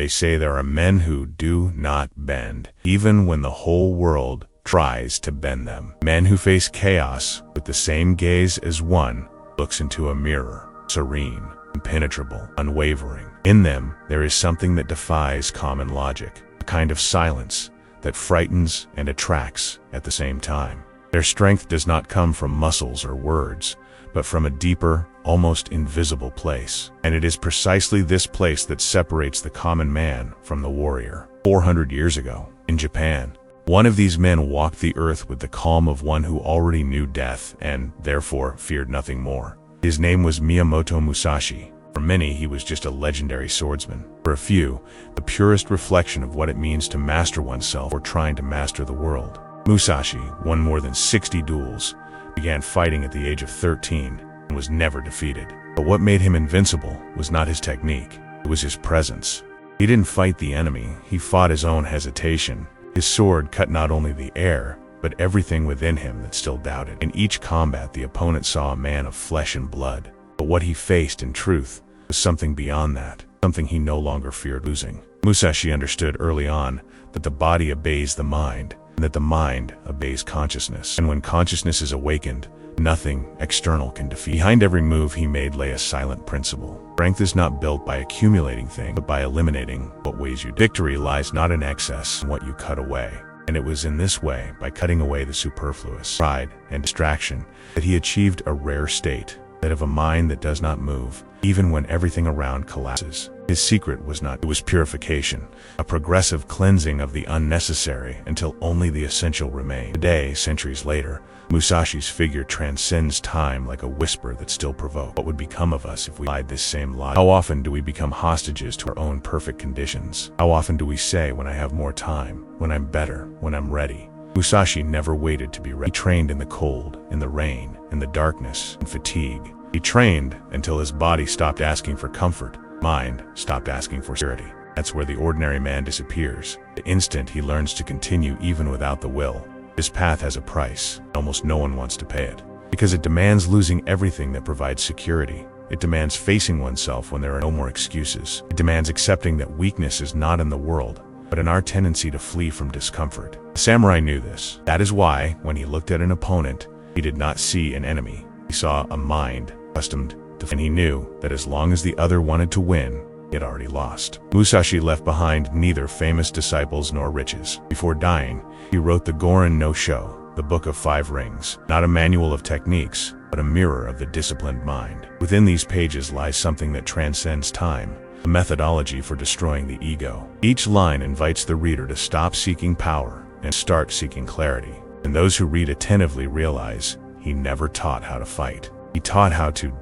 They say there are men who do not bend, even when the whole world tries to bend them. Men who face chaos with the same gaze as one looks into a mirror, serene, impenetrable, unwavering. In them, there is something that defies common logic, a kind of silence that frightens and attracts at the same time. Their strength does not come from muscles or words, but from a deeper, almost invisible place. And it is precisely this place that separates the common man from the warrior. 400 years ago, in Japan, one of these men walked the earth with the calm of one who already knew death and, therefore, feared nothing more. His name was Miyamoto Musashi. For many, he was just a legendary swordsman. For a few, the purest reflection of what it means to master oneself or trying to master the world. Musashi won more than 60 duels, began fighting at the age of 13, and was never defeated. But what made him invincible was not his technique, it was his presence. He didn't fight the enemy, he fought his own hesitation. His sword cut not only the air, but everything within him that still doubted. In each combat, the opponent saw a man of flesh and blood. But what he faced, in truth, was something beyond that, something he no longer feared losing. Musashi understood early on that the body obeys the mind, and that the mind obeys consciousness. And when consciousness is awakened, nothing external can defeat. Behind every move he made lay a silent principle. Strength is not built by accumulating things, but by eliminating what weighs you down. Victory lies not in excess, in what you cut away. And it was in this way, by cutting away the superfluous, pride, and distraction, that he achieved a rare state, that of a mind that does not move, even when everything around collapses. His secret was not, it was purification, a progressive cleansing of the unnecessary until only the essential remained. Today, centuries later, Musashi's figure transcends time like a whisper that still provokes. What would become of us if we applied this same logic? How often do we become hostages to our own perfect conditions? How often do we say, when I have more time, when I'm better, when I'm ready? Musashi never waited to be ready. He trained in the cold, in the rain, in the darkness, in fatigue. He trained until his body stopped asking for comfort, mind stopped asking for security. That's where the ordinary man disappears, the instant he learns to continue even without the will. This path has a price. Almost no one wants to pay it, because it demands losing everything that provides security. It demands facing oneself when there are no more excuses. It demands accepting that weakness is not in the world, but in our tendency to flee from discomfort. The samurai knew this. That is why, when he looked at an opponent, he did not see an enemy. He saw a mind accustomed to, and he knew that as long as the other wanted to win, he had already lost. Musashi left behind neither famous disciples nor riches. Before dying, he wrote the Gorin no Sho, the Book of 5 Rings, not a manual of techniques, but a mirror of the disciplined mind. Within these pages lies something that transcends time, a methodology for destroying the ego. Each line invites the reader to stop seeking power and start seeking clarity. And those who read attentively realize he never taught how to fight. He taught how to ...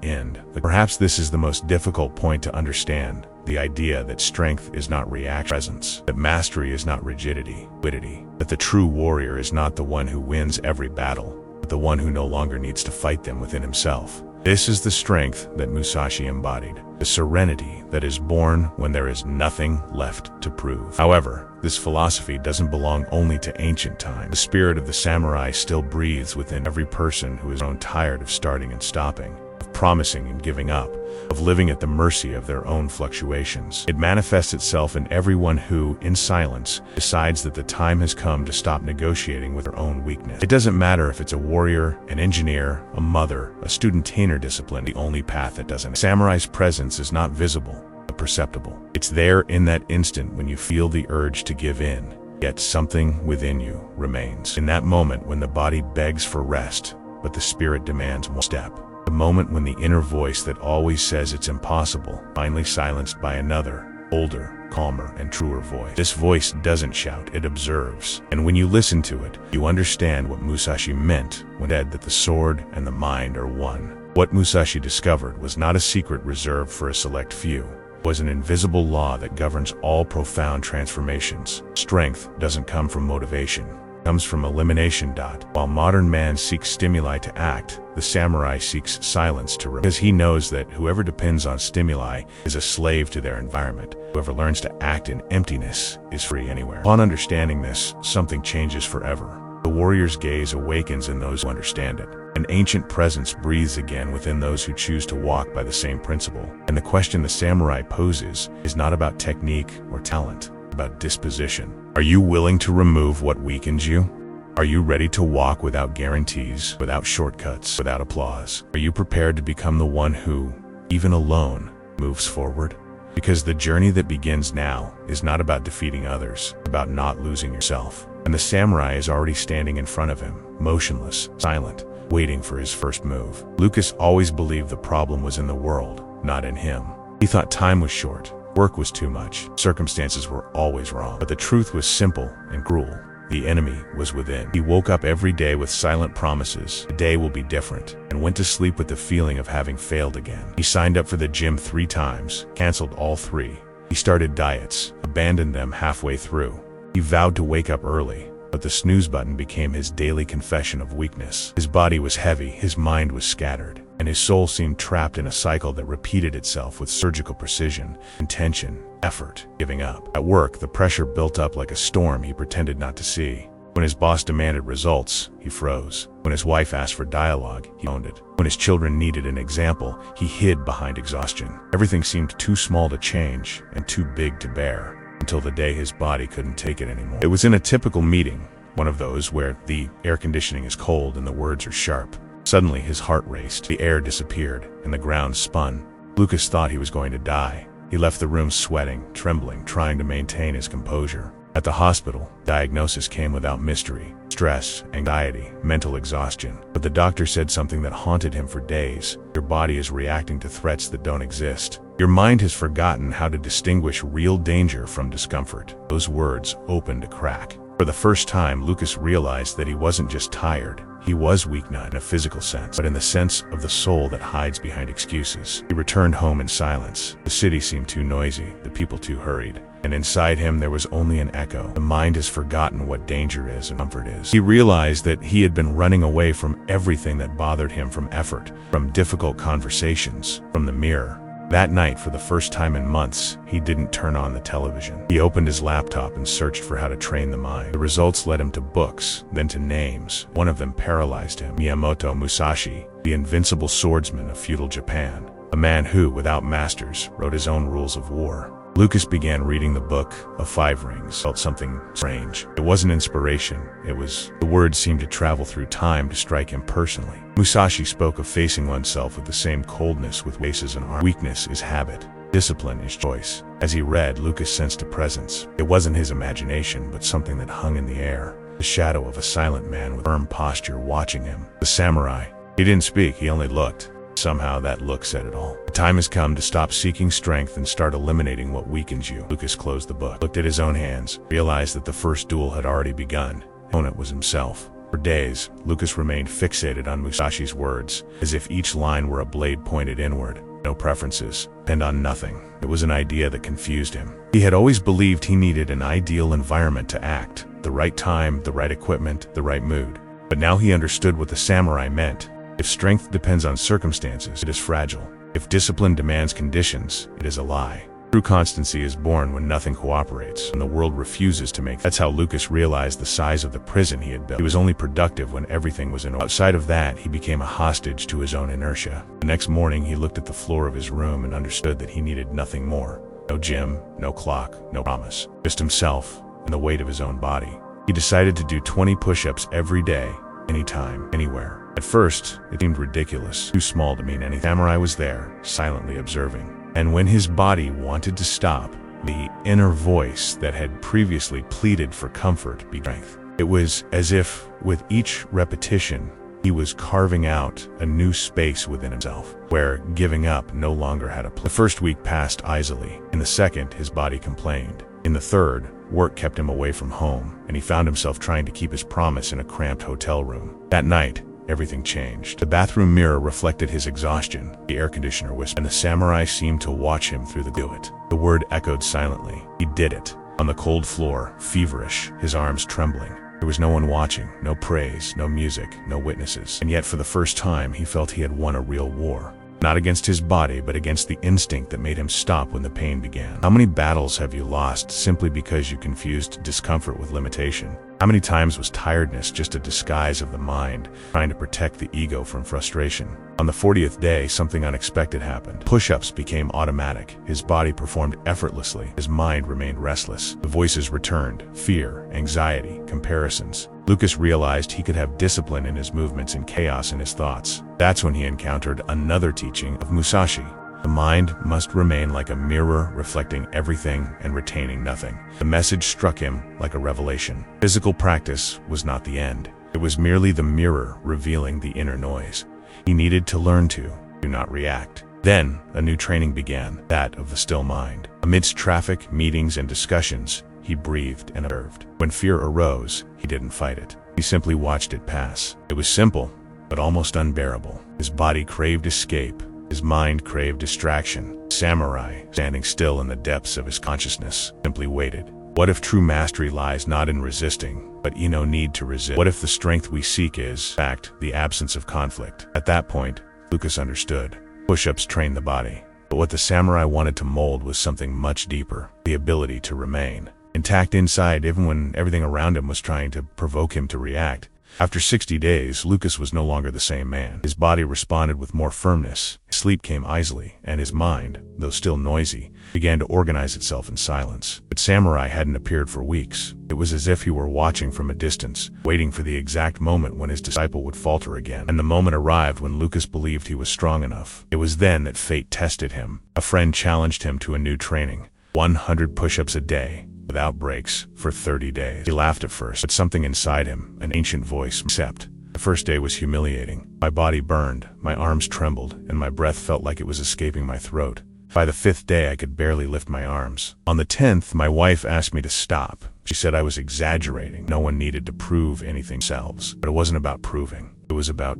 end. Perhaps this is the most difficult point to understand, the idea that strength is not reaction, presence, that mastery is not rigidity, that the true warrior is not the one who wins every battle, but the one who no longer needs to fight them within himself. This is the strength that Musashi embodied, the serenity that is born when there is nothing left to prove. However, this philosophy doesn't belong only to ancient times. The spirit of the samurai still breathes within every person who is grown tired of starting and stopping, of promising and giving up, of living at the mercy of their own fluctuations. It manifests itself in everyone who, in silence, decides that the time has come to stop negotiating with their own weakness. It doesn't matter if it's a warrior, an engineer, a mother, a student-tainer discipline, the only path that doesn't. Samurai's presence is not visible, but perceptible. It's there in that instant when you feel the urge to give in, yet something within you remains. In that moment when the body begs for rest, but the spirit demands one step. The moment when the inner voice that always says it's impossible, finally silenced by another, older, calmer, and truer voice. This voice doesn't shout, it observes. And when you listen to it, you understand what Musashi meant when he said that the sword and the mind are one. What Musashi discovered was not a secret reserved for a select few. It was an invisible law that governs all profound transformations. Strength doesn't come from motivation. Comes from elimination. While modern man seeks stimuli to act, the samurai seeks silence to remain. Because he knows that whoever depends on stimuli is a slave to their environment. Whoever learns to act in emptiness is free anywhere. Upon understanding this, something changes forever. The warrior's gaze awakens in those who understand it. An ancient presence breathes again within those who choose to walk by the same principle. And the question the samurai poses is not about technique or talent, about disposition. Are you willing to remove what weakens you? Are you ready to walk without guarantees, without shortcuts, without applause? Are you prepared to become the one who, even alone, moves forward? Because the journey that begins now is not about defeating others, about not losing yourself. And the samurai is already standing in front of him, motionless, silent, waiting for his first move. Lucas always believed the problem was in the world, not in him. He thought time was short, work was too much, circumstances were always wrong. But the truth was simple and cruel. The enemy was within. He woke up every day with silent promises. The day will be different, and went to sleep with the feeling of having failed again. He signed up for the gym 3 times, canceled all 3. He started diets, abandoned them halfway through. He vowed to wake up early, but the snooze button became his daily confession of weakness. His body was heavy, his mind was scattered, and his soul seemed trapped in a cycle that repeated itself with surgical precision, intention, effort, giving up. At work, the pressure built up like a storm he pretended not to see. When his boss demanded results, he froze. When his wife asked for dialogue, he owned it. When his children needed an example, he hid behind exhaustion. Everything seemed too small to change and too big to bear, until the day his body couldn't take it anymore. It was in a typical meeting, one of those where the air conditioning is cold and the words are sharp. Suddenly his heart raced, the air disappeared, and the ground spun. Lucas thought he was going to die. He left the room sweating, trembling, trying to maintain his composure. At the hospital, diagnosis came without mystery: stress, anxiety, mental exhaustion. But the doctor said something that haunted him for days. Your body is reacting to threats that don't exist. Your mind has forgotten how to distinguish real danger from discomfort. Those words opened a crack. For the first time, Lucas realized that he wasn't just tired. He was weak, not in a physical sense, but in the sense of the soul that hides behind excuses. He returned home in silence. The city seemed too noisy, the people too hurried, and inside him there was only an echo. The mind has forgotten what danger is and comfort is. He realized that he had been running away from everything that bothered him, from effort, from difficult conversations, from the mirror. That night, for the first time in months, he didn't turn on the television. He opened his laptop and searched for how to train the mind. The results led him to books, then to names. One of them paralyzed him: Miyamoto Musashi, the invincible swordsman of feudal Japan. A man who, without masters, wrote his own rules of war. Lucas began reading the book of 5 Rings. Felt something strange. It wasn't inspiration. The words seemed to travel through time to strike him personally. Musashi spoke of facing oneself with the same coldness with faces and arms. Weakness is habit. Discipline is choice. As he read, Lucas sensed a presence. It wasn't his imagination, but something that hung in the air. The shadow of a silent man with firm posture watching him. The samurai. He didn't speak, he only looked. Somehow that look said it all. The time has come to stop seeking strength and start eliminating what weakens you. Lucas closed the book, looked at his own hands, realized that the first duel had already begun. His opponent was himself. For days, Lucas remained fixated on Musashi's words, as if each line were a blade pointed inward. No preferences, depend on nothing. It was an idea that confused him. He had always believed he needed an ideal environment to act, the right time, the right equipment, the right mood. But now he understood what the samurai meant. If strength depends on circumstances, it is fragile. If discipline demands conditions, it is a lie. True constancy is born when nothing cooperates, and the world refuses to make. That's how Lucas realized the size of the prison he had built. He was only productive when everything was in order. Outside of that, he became a hostage to his own inertia. The next morning, he looked at the floor of his room and understood that he needed nothing more. No gym, no clock, no promise. Just himself and the weight of his own body. He decided to do 20 push-ups every day, anytime, anywhere. At first, it seemed ridiculous, too small to mean anything. Samurai was there, silently observing. And when his body wanted to stop, the inner voice that had previously pleaded for comfort became strength. It was as if, with each repetition, he was carving out a new space within himself, where giving up no longer had a place. The first week passed easily. In the second, his body complained. In the third, work kept him away from home, and he found himself trying to keep his promise in a cramped hotel room. That night, everything changed. The bathroom mirror reflected his exhaustion, the air conditioner whispered, and the samurai seemed to watch him through the do it. The word echoed silently. He did it. On the cold floor, feverish, his arms trembling. There was no one watching, no praise, no music, no witnesses. And yet for the first time, he felt he had won a real war. Not against his body, but against the instinct that made him stop when the pain began. How many battles have you lost simply because you confused discomfort with limitation? How many times was tiredness just a disguise of the mind, trying to protect the ego from frustration? On the 40th day, something unexpected happened. Push-ups became automatic. His body performed effortlessly. His mind remained restless. The voices returned: fear, anxiety, comparisons. Lucas realized he could have discipline in his movements and chaos in his thoughts. That's when he encountered another teaching of Musashi. The mind must remain like a mirror, reflecting everything and retaining nothing. The message struck him like a revelation. Physical practice was not the end. It was merely the mirror revealing the inner noise. He needed to learn to do not react. Then, a new training began, that of the still mind. Amidst traffic, meetings, and discussions, he breathed and observed. When fear arose, he didn't fight it. He simply watched it pass. It was simple, but almost unbearable. His body craved escape. His mind craved distraction. Samurai, standing still in the depths of his consciousness, simply waited. What if true mastery lies not in resisting, but in no need to resist? What if the strength we seek is, in fact, the absence of conflict? At that point, Lucas understood. Push-ups trained the body. But what the samurai wanted to mold was something much deeper: the ability to remain intact inside even when everything around him was trying to provoke him to react. After 60 days, Lucas was no longer the same man. His body responded with more firmness, his sleep came easily, and his mind, though still noisy, began to organize itself in silence. But Samurai hadn't appeared for weeks. It was as if he were watching from a distance, waiting for the exact moment when his disciple would falter again. And the moment arrived when Lucas believed he was strong enough. It was then that fate tested him. A friend challenged him to a new training: 100 push-ups a day, without breaks, for 30 days. He laughed at first, but something inside him, an ancient voice, accept. The first day was humiliating. My body burned, my arms trembled, and my breath felt like it was escaping my throat. By the 5th day, I could barely lift my arms. On the 10th, my wife asked me to stop. She said I was exaggerating. No one needed to prove anything themselves. But it wasn't about proving. It was about ...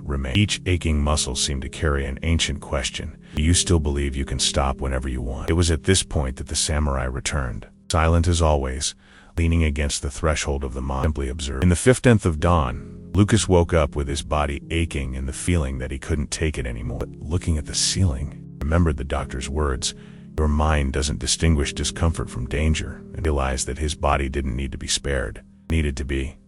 remain. Each aching muscle seemed to carry an ancient question. Do you still believe you can stop whenever you want? It was at this point that the samurai returned. Silent as always, leaning against the threshold of the mind, simply observed. In the 15th of dawn, Lucas woke up with his body aching and the feeling that he couldn't take it anymore. But looking at the ceiling, remembered the doctor's words: your mind doesn't distinguish discomfort from danger, and realized that his body didn't need to be spared. It needed to be ...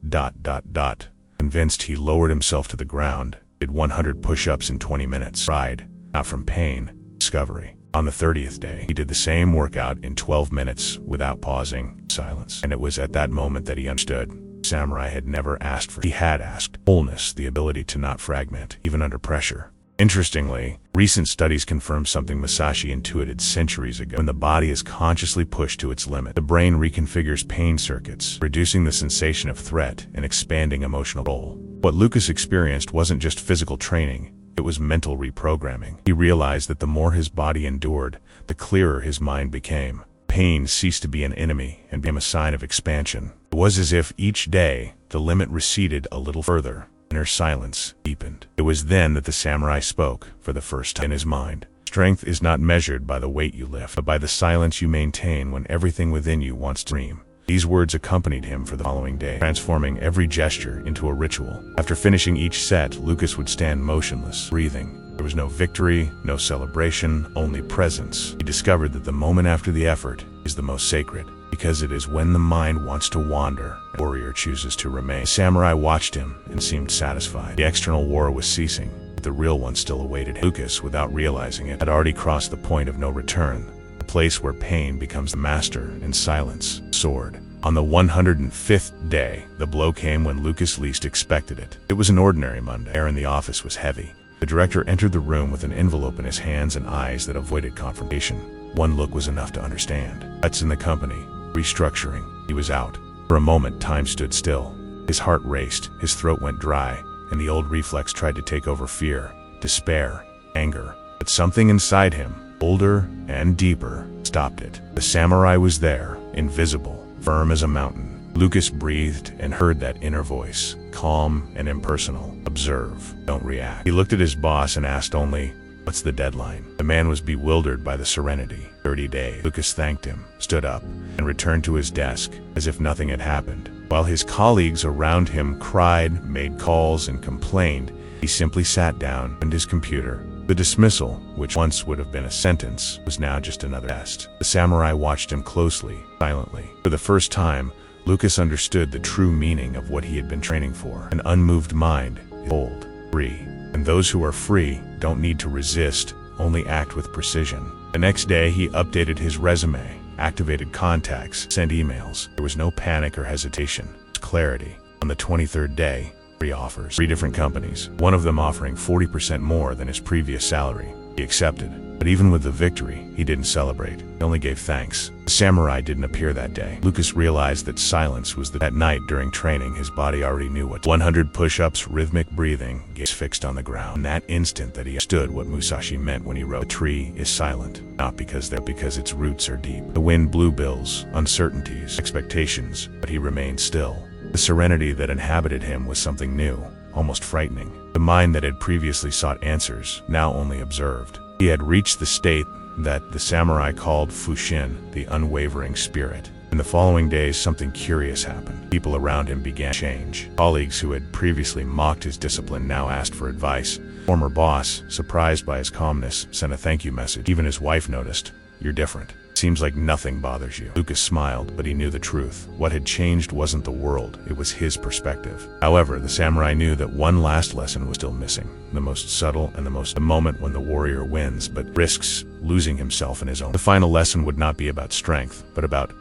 Convinced, he lowered himself to the ground, did 100 push-ups in 20 minutes. Cried, not from pain, discovery. On the 30th day, he did the same workout in 12 minutes, without pausing, silence. And it was at that moment that he understood. Samurai had never asked for it. He had asked wholeness, the ability to not fragment, even under pressure. Interestingly, recent studies confirm something Musashi intuited centuries ago. When the body is consciously pushed to its limit, the brain reconfigures pain circuits, reducing the sensation of threat and expanding emotional control. What Lucas experienced wasn't just physical training, it was mental reprogramming. He realized that the more his body endured, the clearer his mind became. Pain ceased to be an enemy and became a sign of expansion. It was as if each day, the limit receded a little further. Inner silence deepened. It was then that the samurai spoke, for the first time in his mind. Strength is not measured by the weight you lift, but by the silence you maintain when everything within you wants to scream. These words accompanied him for the following day, transforming every gesture into a ritual. After finishing each set, Lucas would stand motionless, breathing. There was no victory, no celebration, only presence. He discovered that the moment after the effort is the most sacred, because it is when the mind wants to wander, and the warrior chooses to remain. The samurai watched him and seemed satisfied. The external war was ceasing, but the real one still awaited him. Lucas, without realizing it, had already crossed the point of no return, the place where pain becomes the master and silence soared. On the 105th day, the blow came when Lucas least expected it. It was an ordinary Monday. The air in the office was heavy. The director entered the room with an envelope in his hands and eyes that avoided confrontation. One look was enough to understand. Cuts in the company. Restructuring. He was out. For a moment, time stood still. His heart raced, his throat went dry, and the old reflex tried to take over: fear, despair, anger. But something inside him, older and deeper, stopped it. The samurai was there, invisible, firm as a mountain. Lucas breathed and heard that inner voice, calm and impersonal. Observe, don't react. He looked at his boss and asked only, what's the deadline? The man was bewildered by the serenity. 30 days. Lucas thanked him, stood up, and returned to his desk, as if nothing had happened. While his colleagues around him cried, made calls, and complained, he simply sat down and his computer. The dismissal, which once would have been a sentence, was now just another test. The samurai watched him closely, silently. For the first time, Lucas understood the true meaning of what he had been training for. An unmoved mind is bold, free, and those who are free don't need to resist, only act with precision. The next day, he updated his resume, activated contacts, sent emails. There was no panic or hesitation, just clarity. On the 23rd day, 3 offers, 3 different companies, one of them offering 40% more than his previous salary. He accepted, but even with the victory, he didn't celebrate. He only gave thanks. The samurai didn't appear that day. Lucas realized that silence was that night during training, his body already knew what 100 push-ups, rhythmic breathing, gaze fixed on the ground. In that instant that he understood what Musashi meant when he wrote, "The tree is silent, not because its roots are deep." The wind blew bills, uncertainties, expectations, but he remained still. The serenity that inhabited him was something new, almost frightening. The mind that had previously sought answers now only observed. He had reached the state that the samurai called Fushin, the unwavering spirit. In the following days, something curious happened. People around him began to change. Colleagues who had previously mocked his discipline now asked for advice. Former boss, surprised by his calmness, sent a thank you message. Even his wife noticed, "You're different. Seems like nothing bothers you." Lucas smiled, but he knew the truth. What had changed wasn't the world, it was his perspective. However, the samurai knew that one last lesson was still missing. The most subtle and the moment when the warrior wins, but risks losing himself in his own. The final lesson would not be about strength, but about ...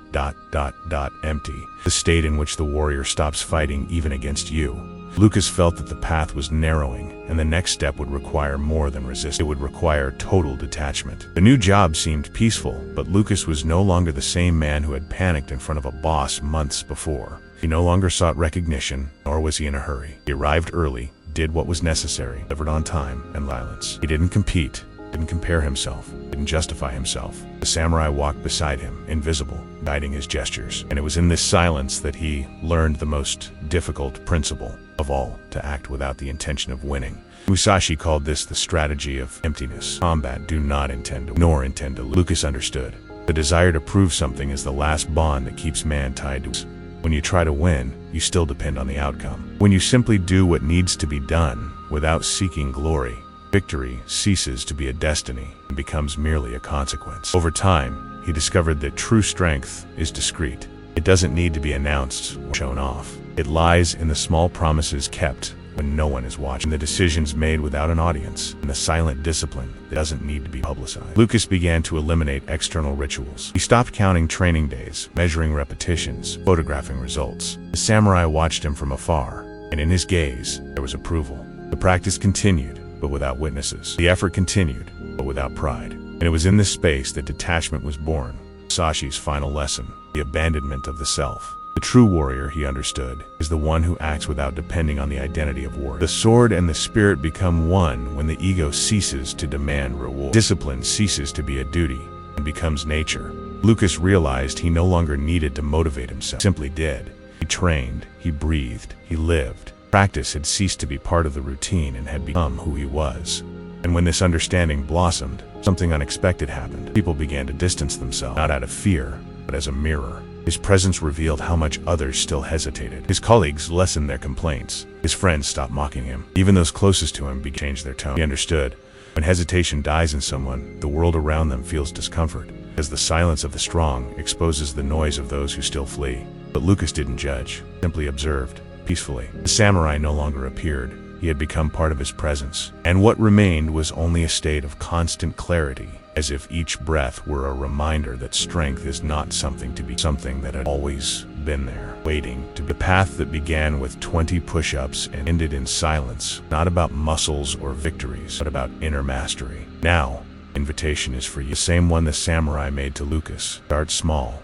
empty. The state in which the warrior stops fighting even against you. Lucas felt that the path was narrowing, and the next step would require more than resistance. It would require total detachment. The new job seemed peaceful, but Lucas was no longer the same man who had panicked in front of a boss months before. He no longer sought recognition, nor was he in a hurry. He arrived early, did what was necessary, delivered on time, and silence. He didn't compete, didn't compare himself, didn't justify himself. The samurai walked beside him, invisible, guiding his gestures. And it was in this silence that he learned the most difficult principle of all, to act without the intention of winning. Musashi called this the strategy of emptiness. Combat do not intend to, nor intend to lose. Lucas understood. The desire to prove something is the last bond that keeps man tied to us. When you try to win, you still depend on the outcome. When you simply do what needs to be done, without seeking glory, victory ceases to be a destiny and becomes merely a consequence. Over time, he discovered that true strength is discreet. It doesn't need to be announced or shown off. It lies in the small promises kept when no one is watching, the decisions made without an audience, and the silent discipline that doesn't need to be publicized. Lucas began to eliminate external rituals. He stopped counting training days, measuring repetitions, photographing results. The samurai watched him from afar, and in his gaze, there was approval. The practice continued, but without witnesses. The effort continued, but without pride. And it was in this space that detachment was born. Musashi's final lesson, the abandonment of the self. The true warrior, he understood, is the one who acts without depending on the identity of war. The sword and the spirit become one when the ego ceases to demand reward. Discipline ceases to be a duty and becomes nature. Lucas realized he no longer needed to motivate himself. He simply did. He trained, he breathed, he lived. Practice had ceased to be part of the routine and had become who he was. And when this understanding blossomed, something unexpected happened. People began to distance themselves, not out of fear, but as a mirror. His presence revealed how much others still hesitated. His colleagues lessened their complaints. His friends stopped mocking him. Even those closest to him began to change their tone. He understood, when hesitation dies in someone, the world around them feels discomfort, as the silence of the strong exposes the noise of those who still flee. But Lucas didn't judge, simply observed, peacefully. The samurai no longer appeared. He had become part of his presence, and what remained was only a state of constant clarity, as if each breath were a reminder that strength is not something to be, something that had always been there, waiting to be. The path that began with 20 push-ups and ended in silence, not about muscles or victories, but about inner mastery. Now, invitation is for you, the same one the samurai made to Lucas. Start small.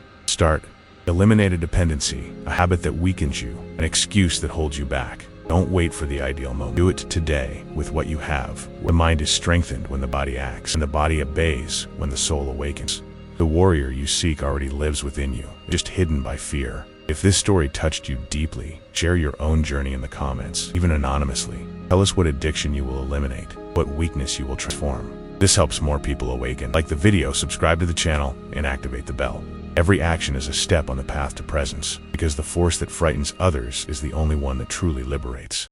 Eliminate a dependency, a habit that weakens you, an excuse that holds you back. Don't wait for the ideal moment. Do it today with what you have. The mind is strengthened when the body acts, and the body obeys when the soul awakens. The warrior you seek already lives within you, just hidden by fear. If this story touched you deeply, share your own journey in the comments, even anonymously. Tell us what addiction you will eliminate, what weakness you will transform. This helps more people awaken. Like the video, subscribe to the channel, and activate the bell. Every action is a step on the path to presence, because the force that frightens others is the only one that truly liberates.